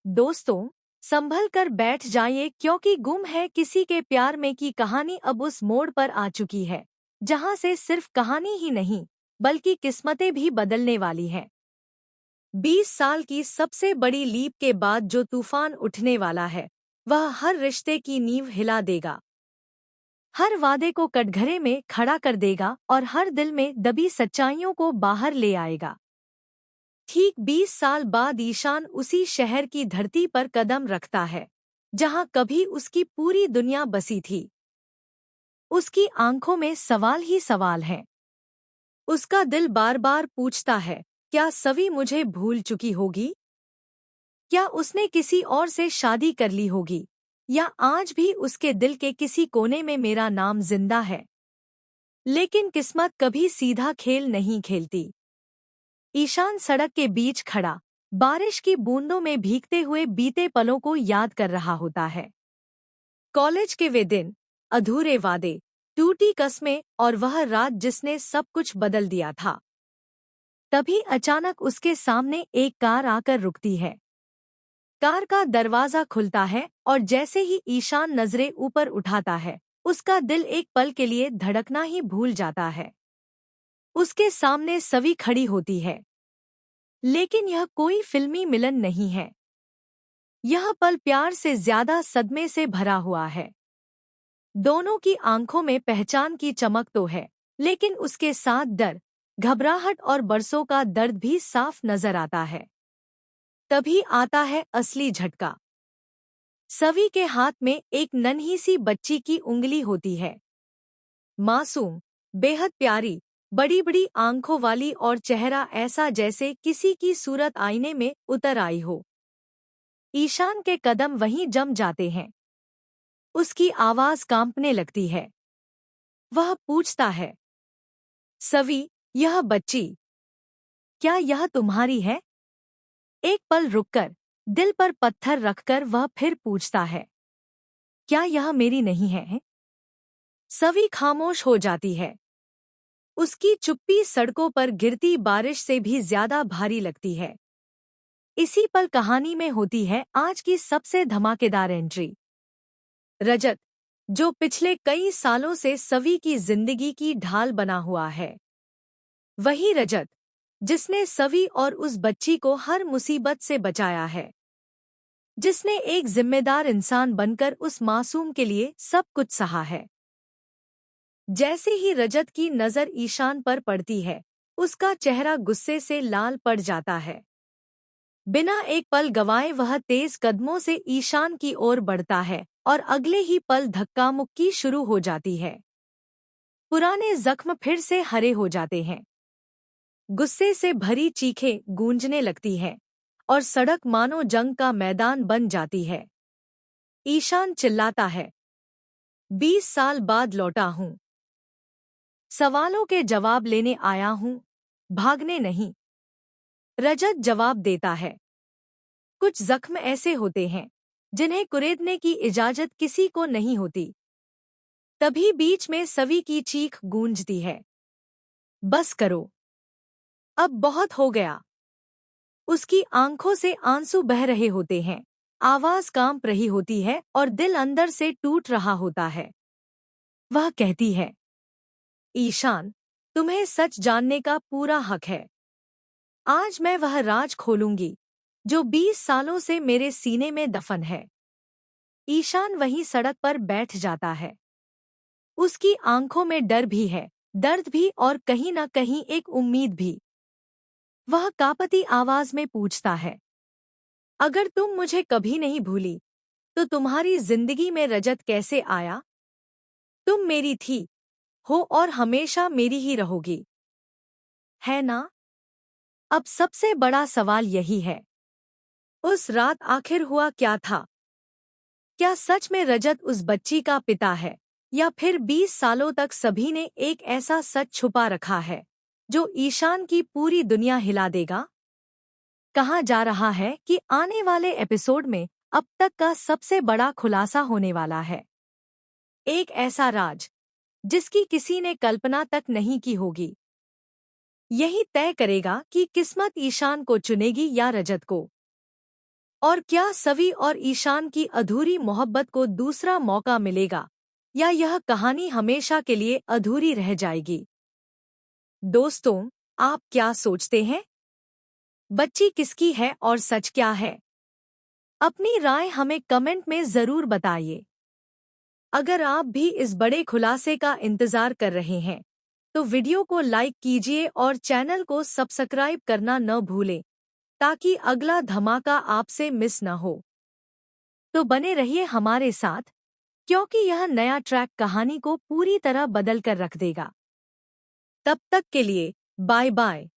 दोस्तों, संभल कर बैठ जाइए क्योंकि गुम है किसी के प्यार में की कहानी अब उस मोड़ पर आ चुकी है जहां से सिर्फ कहानी ही नहीं बल्कि किस्मतें भी बदलने वाली हैं। 20 साल की सबसे बड़ी लीप के बाद जो तूफान उठने वाला है वह हर रिश्ते की नींव हिला देगा, हर वादे को कटघरे में खड़ा कर देगा और हर दिल में दबी सच्चाइयों को बाहर ले आएगा। ठीक 20 साल बाद ईशान उसी शहर की धरती पर कदम रखता है जहां कभी उसकी पूरी दुनिया बसी थी। उसकी आंखों में सवाल ही सवाल हैं। उसका दिल बार बार पूछता है, क्या सवी मुझे भूल चुकी होगी? क्या उसने किसी और से शादी कर ली होगी? या आज भी उसके दिल के किसी कोने में मेरा नाम जिंदा है? लेकिन किस्मत कभी सीधा खेल नहीं खेलती। ईशान सड़क के बीच खड़ा, बारिश की बूंदों में भीगते हुए बीते पलों को याद कर रहा होता है। कॉलेज के वे दिन, अधूरे वादे, टूटी कस्में और वह रात जिसने सब कुछ बदल दिया था। तभी अचानक उसके सामने एक कार आकर रुकती है। कार का दरवाजा खुलता है और जैसे ही ईशान नजरें ऊपर उठाता है, उसका दिल एक पल के लिए धड़कना ही भूल जाता है। उसके सामने सवी खड़ी होती है। लेकिन यह कोई फिल्मी मिलन नहीं है। यह पल प्यार से ज्यादा सदमे से भरा हुआ है। दोनों की आंखों में पहचान की चमक तो है, लेकिन उसके साथ डर, घबराहट और बरसों का दर्द भी साफ नजर आता है। तभी आता है असली झटका। सवी के हाथ में एक नन्ही सी बच्ची की उंगली होती है। मासूम, बेहद प्यारी, बड़ी बड़ी आंखों वाली और चेहरा ऐसा जैसे किसी की सूरत आईने में उतर आई हो। ईशान के कदम वहीं जम जाते हैं। उसकी आवाज कांपने लगती है। वह पूछता है, सवी, यह बच्ची, क्या यह तुम्हारी है? एक पल रुककर, दिल पर पत्थर रखकर वह फिर पूछता है, क्या यह मेरी नहीं है? सवी खामोश हो जाती है। उसकी चुप्पी सड़कों पर गिरती बारिश से भी ज्यादा भारी लगती है। इसी पल कहानी में होती है आज की सबसे धमाकेदार एंट्री। रजत, जो पिछले कई सालों से सवी की जिंदगी की ढाल बना हुआ है। वही रजत जिसने सवी और उस बच्ची को हर मुसीबत से बचाया है। जिसने एक जिम्मेदार इंसान बनकर उस मासूम के लिए सब कुछ सहा है। जैसे ही रजत की नजर ईशान पर पड़ती है, उसका चेहरा गुस्से से लाल पड़ जाता है। बिना एक पल गवाए वह तेज कदमों से ईशान की ओर बढ़ता है और अगले ही पल धक्का मुक्की शुरू हो जाती है। पुराने जख्म फिर से हरे हो जाते हैं। गुस्से से भरी चीखें गूंजने लगती हैं और सड़क मानो जंग का मैदान बन जाती है। ईशान चिल्लाता है, 20 साल बाद लौटा हूँ। सवालों के जवाब लेने आया हूँ, भागने नहीं। रजत जवाब देता है, कुछ जख्म ऐसे होते हैं जिन्हें कुरेदने की इजाजत किसी को नहीं होती। तभी बीच में सवी की चीख गूंजती है, बस करो, अब बहुत हो गया। उसकी आंखों से आंसू बह रहे होते हैं, आवाज कांप रही होती है और दिल अंदर से टूट रहा होता है। वह कहती है, ईशान, तुम्हें सच जानने का पूरा हक है। आज मैं वह राज खोलूंगी जो 20 सालों से मेरे सीने में दफन है। ईशान वहीं सड़क पर बैठ जाता है। उसकी आंखों में डर भी है, दर्द भी और कहीं न कहीं एक उम्मीद भी। वह कांपती आवाज में पूछता है, अगर तुम मुझे कभी नहीं भूली, तो तुम्हारी जिंदगी में रजत कैसे आया? तुम मेरी थी, हो और हमेशा मेरी ही रहोगी, है ना? अब सबसे बड़ा सवाल यही है, उस रात आखिर हुआ क्या था? क्या सच में रजत उस बच्ची का पिता है, या फिर 20 सालों तक सभी ने एक ऐसा सच छुपा रखा है जो ईशान की पूरी दुनिया हिला देगा? कहा जा रहा है कि आने वाले एपिसोड में अब तक का सबसे बड़ा खुलासा होने वाला है। एक ऐसा राज जिसकी किसी ने कल्पना तक नहीं की होगी। यही तय करेगा कि किस्मत ईशान को चुनेगी या रजत को। और क्या सवी और ईशान की अधूरी मोहब्बत को दूसरा मौका मिलेगा, या यह कहानी हमेशा के लिए अधूरी रह जाएगी? दोस्तों, आप क्या सोचते हैं? बच्ची किसकी है और सच क्या है? अपनी राय हमें कमेंट में जरूर बताइए। अगर आप भी इस बड़े खुलासे का इंतजार कर रहे हैं, तो वीडियो को लाइक कीजिए और चैनल को सब्सक्राइब करना न भूलें, ताकि अगला धमाका आपसे मिस न हो। तो बने रहिए हमारे साथ, क्योंकि यह नया ट्रैक कहानी को पूरी तरह बदल कर रख देगा। तब तक के लिए बाय बाय।